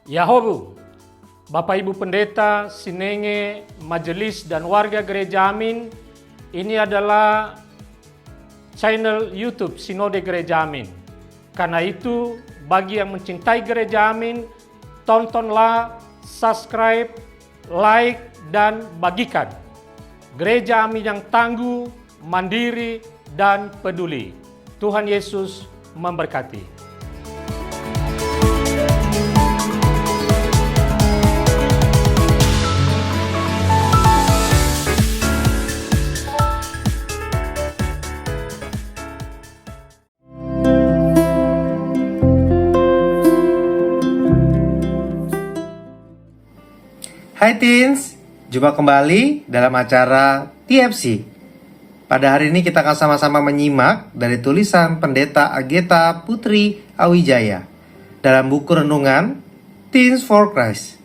Yahobu, Bapak Ibu Pendeta, Sinenge, Majelis dan warga Gereja Amin, ini adalah channel YouTube Sinode Gereja Amin. Karena itu, bagi yang mencintai Gereja Amin, tontonlah, subscribe, like, dan bagikan. Gereja Amin yang tangguh, mandiri, dan peduli. Tuhan Yesus memberkati. Hai Teens, jumpa kembali dalam acara TFC. Pada hari ini kita akan sama-sama menyimak dari tulisan Pendeta Ageta Putri Awijaya dalam buku renungan Teens for Christ.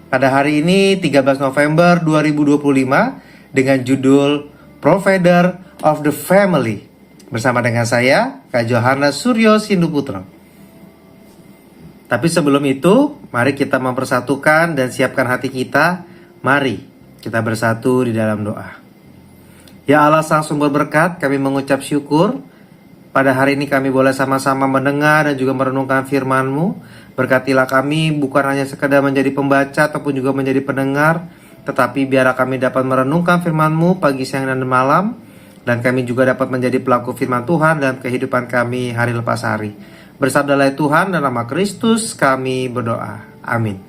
Pada hari ini 13 November 2025 dengan judul Provider of the Family. Bersama dengan saya, Kak Johannes Suryo Sinduputro. Tapi sebelum itu, mari kita mempersatukan dan siapkan hati kita. Mari kita bersatu di dalam doa. Ya Allah Sang Sumber Berkat, kami mengucap syukur. Pada hari ini kami boleh sama-sama mendengar dan juga merenungkan firman-Mu. Berkatilah kami bukan hanya sekedar menjadi pembaca ataupun juga menjadi pendengar, tetapi biarlah kami dapat merenungkan firman-Mu pagi, siang, dan malam. Dan kami juga dapat menjadi pelaku firman Tuhan dalam kehidupan kami hari lepas hari. Bersabdalah Tuhan, dalam nama Kristus kami berdoa. Amin.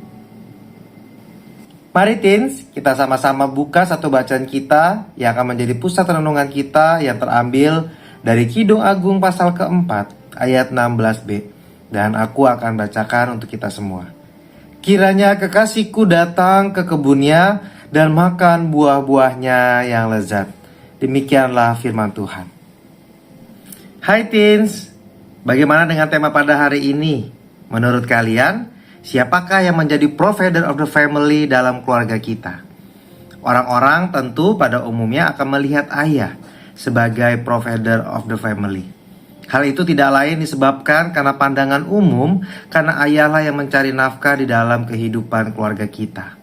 Mari teens, kita sama-sama buka satu bacaan kita yang akan menjadi pusat renungan kita yang terambil dari Kidung Agung pasal keempat ayat 16b. Dan aku akan bacakan untuk kita semua. Kiranya kekasihku datang ke kebunnya dan makan buah-buahnya yang lezat. Demikianlah firman Tuhan. Hai teens, bagaimana dengan tema pada hari ini? Menurut kalian, siapakah yang menjadi provider of the family dalam keluarga kita? Orang-orang tentu pada umumnya akan melihat ayah sebagai provider of the family. Hal itu tidak lain disebabkan karena pandangan umum, karena ayahlah yang mencari nafkah di dalam kehidupan keluarga kita.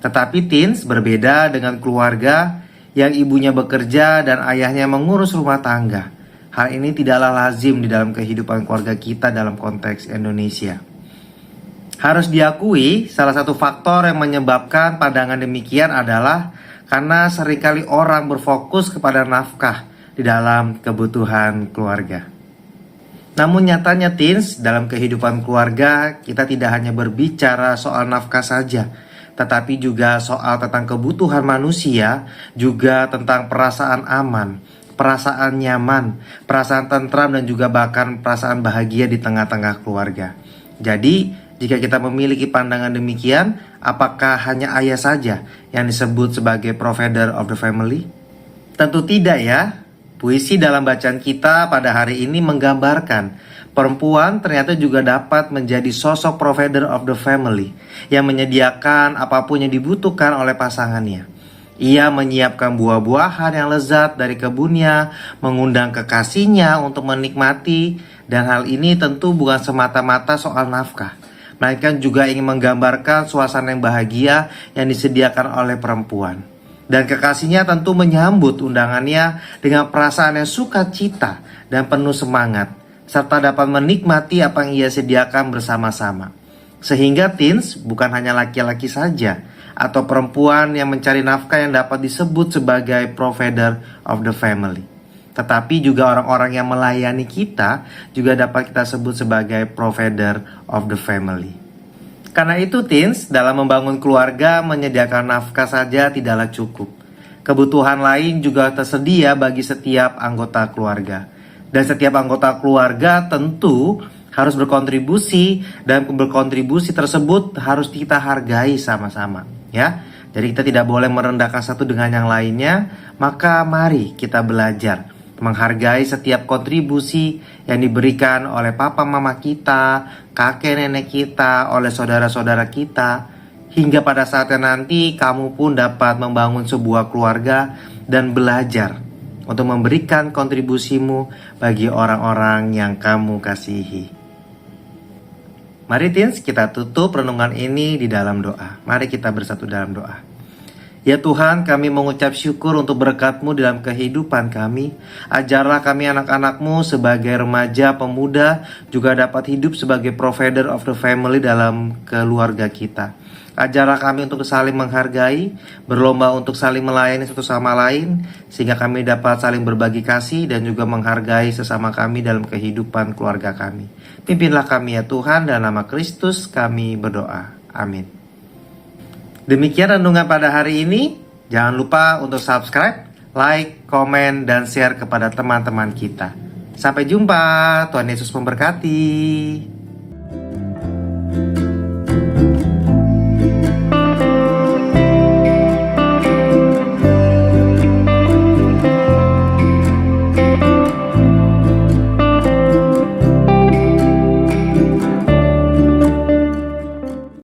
Tetapi teens berbeda dengan keluarga yang ibunya bekerja dan ayahnya mengurus rumah tangga. Hal ini tidaklah lazim di dalam kehidupan keluarga kita dalam konteks Indonesia. Harus diakui, salah satu faktor yang menyebabkan pandangan demikian adalah karena seringkali orang berfokus kepada nafkah di dalam kebutuhan keluarga. Namun nyatanya teens, dalam kehidupan keluarga kita tidak hanya berbicara soal nafkah saja, tetapi juga soal tentang kebutuhan manusia, juga tentang perasaan aman, perasaan nyaman, perasaan tentram, dan juga bahkan perasaan bahagia di tengah-tengah keluarga. Jadi, jika kita memiliki pandangan demikian, apakah hanya ayah saja yang disebut sebagai provider of the family? Tentu tidak ya. Puisi dalam bacaan kita pada hari ini menggambarkan perempuan ternyata juga dapat menjadi sosok provider of the family yang menyediakan apapun yang dibutuhkan oleh pasangannya. Ia menyiapkan buah-buahan yang lezat dari kebunnya, mengundang kekasihnya untuk menikmati, dan hal ini tentu bukan semata-mata soal nafkah, melainkan juga ingin menggambarkan suasana yang bahagia yang disediakan oleh perempuan. Dan kekasihnya tentu menyambut undangannya dengan perasaan yang sukacita dan penuh semangat, serta dapat menikmati apa yang ia sediakan bersama-sama. Sehingga teens bukan hanya laki-laki saja atau perempuan yang mencari nafkah yang dapat disebut sebagai provider of the family, tetapi juga orang-orang yang melayani kita juga dapat kita sebut sebagai provider of the family. Karena itu teens, dalam membangun keluarga, menyediakan nafkah saja tidaklah cukup. Kebutuhan lain juga tersedia bagi setiap anggota keluarga. Dan setiap anggota keluarga tentu harus berkontribusi, dan berkontribusi tersebut harus kita hargai sama-sama, ya. Jadi kita tidak boleh merendahkan satu dengan yang lainnya. Maka mari kita belajar menghargai setiap kontribusi yang diberikan oleh papa mama kita, kakek nenek kita, oleh saudara-saudara kita, hingga pada saatnya nanti kamu pun dapat membangun sebuah keluarga dan belajar untuk memberikan kontribusimu bagi orang-orang yang kamu kasihi. Mari teens, kita tutup renungan ini di dalam doa. Mari kita bersatu dalam doa. Ya Tuhan, kami mengucap syukur untuk berkat-Mu dalam kehidupan kami. Ajarlah kami anak-anak-Mu sebagai remaja, pemuda, juga dapat hidup sebagai provider of the family dalam keluarga kita. Ajarlah kami untuk saling menghargai, berlomba untuk saling melayani satu sama lain, sehingga kami dapat saling berbagi kasih dan juga menghargai sesama kami dalam kehidupan keluarga kami. Pimpinlah kami ya Tuhan, dalam nama Kristus kami berdoa. Amin. Demikian renungan pada hari ini. Jangan lupa untuk subscribe, like, komen, dan share kepada teman-teman kita. Sampai jumpa, Tuhan Yesus memberkati.